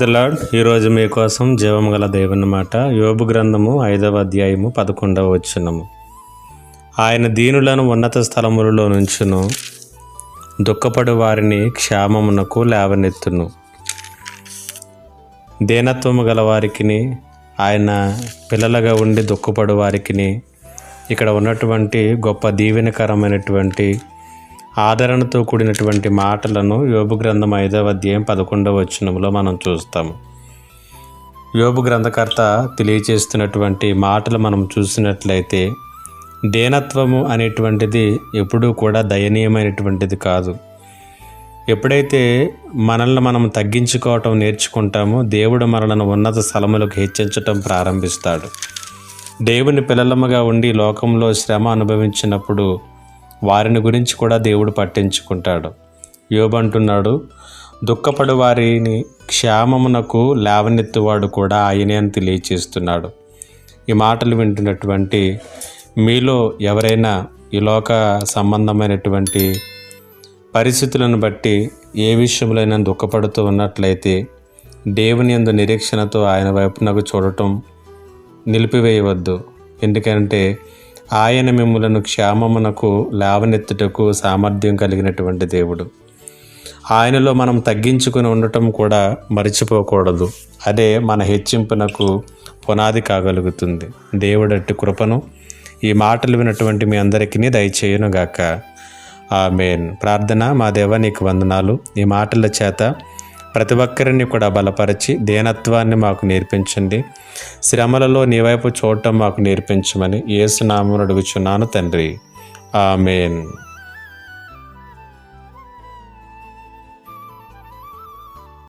The lord. ఈరోజు మీకోసం జీవము గల దేవుని మాట, యోబు గ్రంథము 5వ అధ్యాయము 11వ వచనము. ఆయన దీనులను ఉన్నత స్థలములలో నుంచును, దుఃఖపడు వారిని క్షేమమునకు లేవనెత్తును. దీనత్వము గల వారికిని, ఆయన పిల్లలుగా ఉండి దుఃఖపడు వారికిని ఇక్కడ ఉన్నటువంటి గొప్ప దీవెనకరమైనటువంటి ఆదరణతో కూడినటువంటి మాటలను యోబు గ్రంథం 5వ అధ్యాయం 11వ వచనంలో మనం చూస్తాము. యోబు గ్రంథకర్త తెలియచేస్తున్నటువంటి మాటలు మనం చూసినట్లయితే, దీనత్వము అనేటువంటిది ఎప్పుడూ కూడా దయనీయమైనటువంటిది కాదు. ఎప్పుడైతే మనల్ని మనం తగ్గించుకోవటం నేర్చుకుంటామో, దేవుడు మనలను ఉన్నత స్థలములకు హెచ్చించటం ప్రారంభిస్తాడు. దేవుని పిల్లలముగా ఉండి లోకంలో శ్రమ అనుభవించినప్పుడు వారిని గురించి కూడా దేవుడు పట్టించుకుంటాడు. యోబు అంటున్నాడు, దుఃఖపడు వారిని క్షేమమునకు లేవనెత్తువాడు కూడా ఆయనే అని తెలియచేస్తున్నాడు. ఈ మాటలు వింటున్నటువంటి మీలో ఎవరైనా ఈ లోక సంబంధమైనటువంటి పరిస్థితులను బట్టి ఏ విషయంలోనైనా దుఃఖపడుతూ ఉన్నట్లయితే, దేవుని యందు నిరీక్షణతో ఆయన వైపునకు చూడటం నిలిపివేయవద్దు. ఎందుకంటే ఆయన మిమ్ములను క్షేమమునకు లేవనెత్తుటకు సామర్థ్యం కలిగినటువంటి దేవుడు. ఆయనలో మనం తగ్గించుకుని ఉండటం కూడా మర్చిపోకూడదు. అదే మన హెచ్చింపునకు పునాది కాగలుగుతుంది. దేవుడట్టి కృపను ఈ మాటలు విన్నటువంటి మీ అందరికీ దయచేయునుగాక. ఆమేన్. ప్రార్థన. మా దేవా, నీకు వందనాలు. ఈ మాటల చేత ప్రతి ఒక్కరిని కూడా బలపరిచి దీనత్వాన్ని మాకు నేర్పించండి. శ్రమలలో నీ వైపు చూడటం మాకు నేర్పించమని యేసు నామమున అడుగుచున్నాను తండ్రి. ఆమేన్.